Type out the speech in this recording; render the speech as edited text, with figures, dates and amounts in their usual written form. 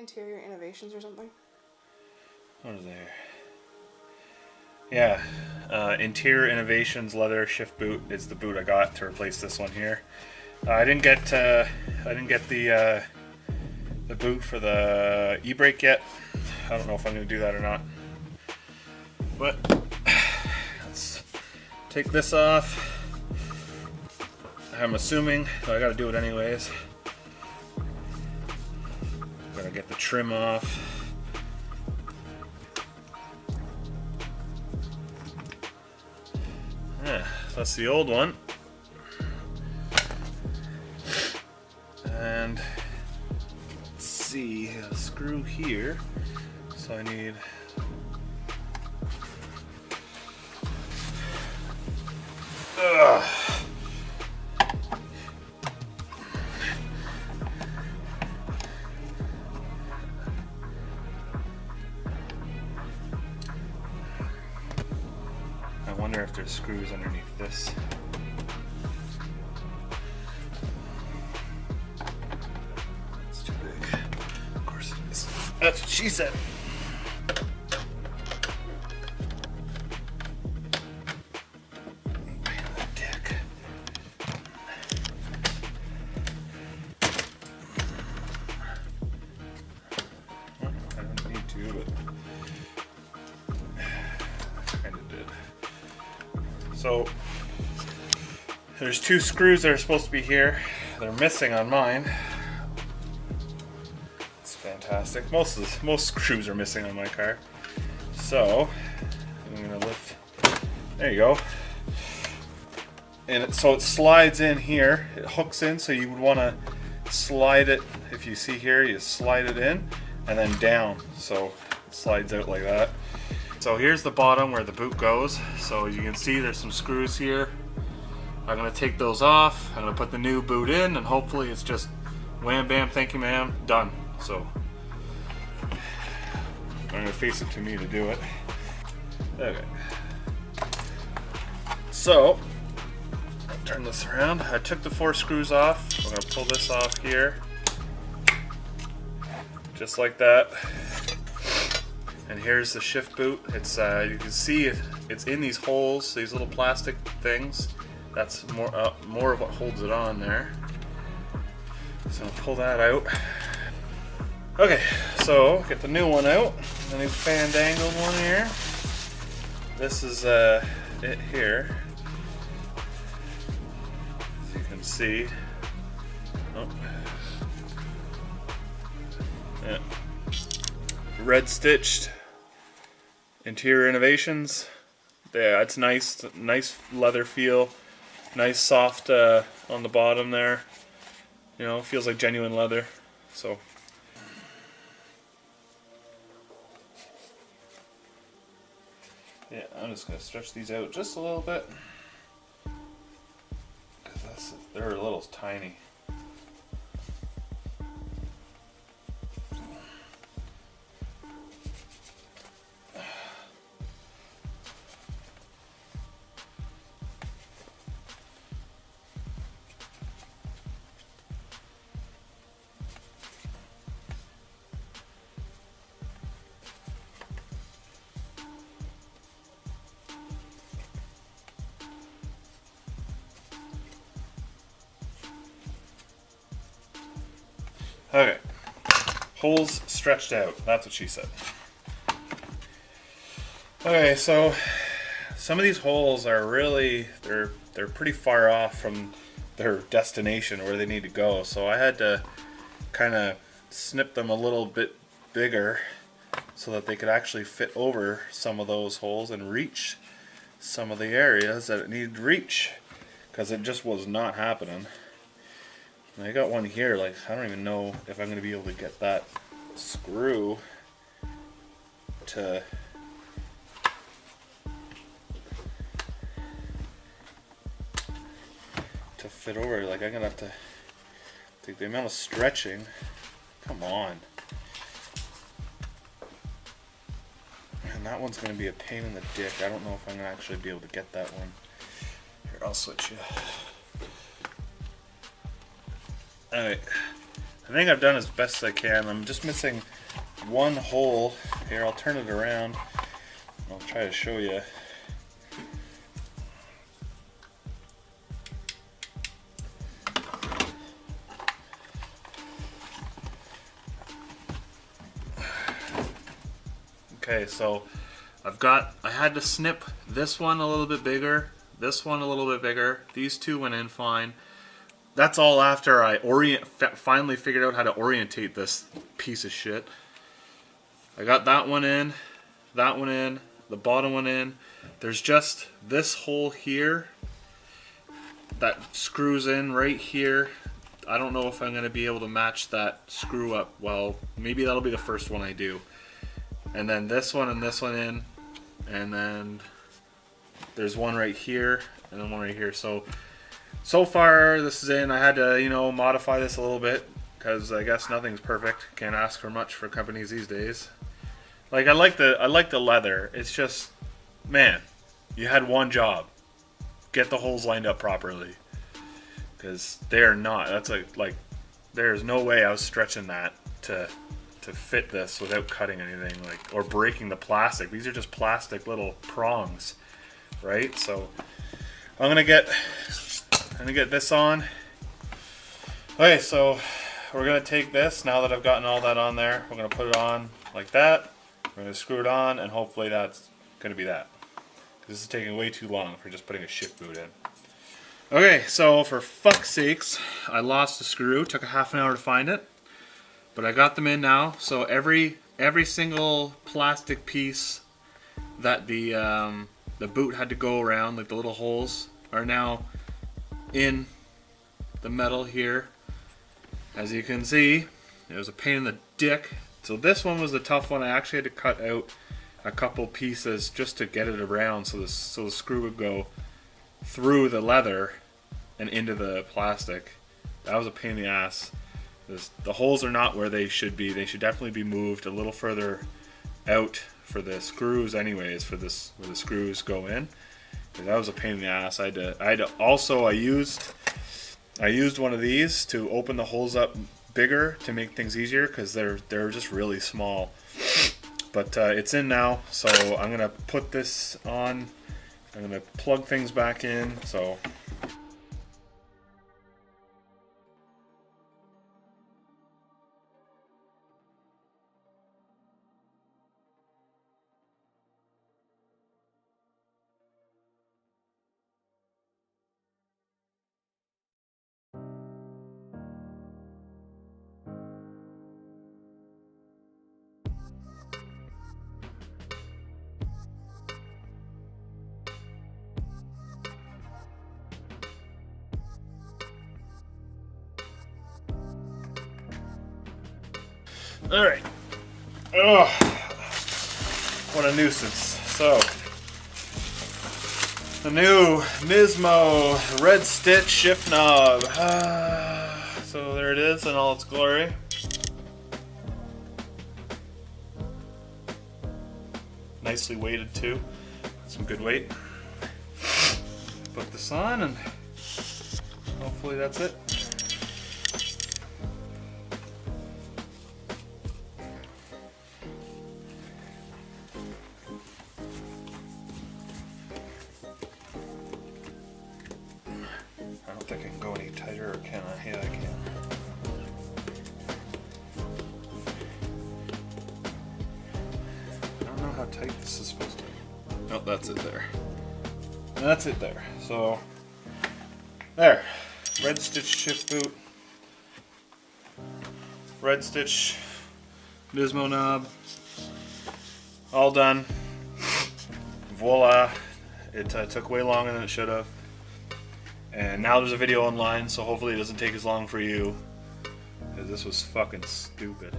Interior Innovations or something? What is there? Yeah, Interior Innovations leather shift boot is the boot I got to replace this one here. I didn't get the boot for the e-brake yet. I don't know if I'm going to do that or not. But let's take this off. I'm assuming I got to do it anyways. Gotta get the trim off. Yeah, that's the old one. And let's see, a screw here. So I need I wonder if there's screws underneath this. It's too big. Of course it is. That's what she said. Dick. Well, I don't need to, but kind of did. So there's two screws that are supposed to be here. They're missing on mine. It's fantastic. Most screws are missing on my car. So I'm gonna lift. There you go. And so it slides in here. It hooks in, so you would want to slide it. If you see here, you slide it in and then down. So it slides out like that. So here's the bottom where the boot goes. So as you can see, there's some screws here. I'm gonna take those off. I'm gonna put the new boot in, and hopefully it's just wham bam, thank you ma'am, done. So I'm gonna face it to me to do it. Okay. So I'll turn this around. I took the 4 screws off. I'm gonna pull this off here, just like that. And here's the shift boot. It's you can see it's in these holes, these little plastic things. That's more of what holds it on there. So I'll pull that out. Okay, so get the new one out. The new fandangled one here. This is it here. As you can see. Oh. Yeah. Red stitched Interior Innovations. Yeah, it's nice leather feel, nice soft on the bottom there. You know, feels like genuine leather. So yeah, I'm just gonna stretch these out just a little bit because they're a little tiny. Okay, holes stretched out. That's what she said. Okay, so some of these holes are really they're pretty far off from their destination where they need to go. So I had to kind of snip them a little bit bigger so that they could actually fit over some of those holes and reach some of the areas that it needed to reach, because it just was not happening. And I got one here, like I don't even know if I'm going to be able to get that screw to fit over. Like I'm going to have to take the amount of stretching. Come on. And that one's going to be a pain in the dick. I don't know if I'm going to actually be able to get that one. Here, I'll switch you. Alright, I think I've done as best as I can. I'm just missing one hole. Here, I'll turn it around. I'll try to show you. Okay, so I had to snip this one a little bit bigger, this one a little bit bigger. These two went in fine. That's all after I finally figured out how to orientate this piece of shit. I got that one in, the bottom one in. There's just this hole here that screws in right here. I don't know if I'm going to be able to match that screw up well. Maybe that'll be the first one I do. And then this one and this one in. And then there's one right here and then one right here. So far this is in. I had to, you know, modify this a little bit because I guess nothing's perfect. Can't ask for much for companies these days. Like I like the leather. It's just, man, you had one job. Get the holes lined up properly. Because they are not. That's like there's no way I was stretching that to fit this without cutting anything, like, or breaking the plastic. These are just plastic little prongs, right? So I'm gonna get this on. Okay, so we're gonna take this, now that I've gotten all that on there, we're gonna put it on like that. We're gonna screw it on, and hopefully that's gonna be that. This is taking way too long for just putting a shift boot in. Okay, so for fuck's sakes, I lost a screw. Took a half an hour to find it. But I got them in now, so every single plastic piece that the boot had to go around, like the little holes, are now in the metal here. As you can see, it was a pain in the dick. So this one was the tough one. I actually had to cut out a couple pieces just to get it around, so the screw would go through the leather and into the plastic. That was a pain in the ass. The holes are not where they should be. They should definitely be moved a little further out for the screws anyways, for this where the screws go in. That was a pain in the ass. I used one of these to open the holes up bigger to make things easier because they're just really small. But it's in now, so I'm gonna put this on. I'm gonna plug things back in. So alright. Oh, what a nuisance. So, the new NISMO Red Stitch Shift Knob. So there it is in all its glory. Nicely weighted too. Some good weight. Put this on and hopefully that's it. I don't think I can go any tighter, or can I? Yeah, I can. I don't know how tight this is supposed to be. Oh, that's it there. That's it there. So, there. Red Stitch shift boot. Red Stitch NISMO knob. All done. Voila. It took way longer than it should have. And now there's a video online, so hopefully it doesn't take as long for you. Because this was fucking stupid.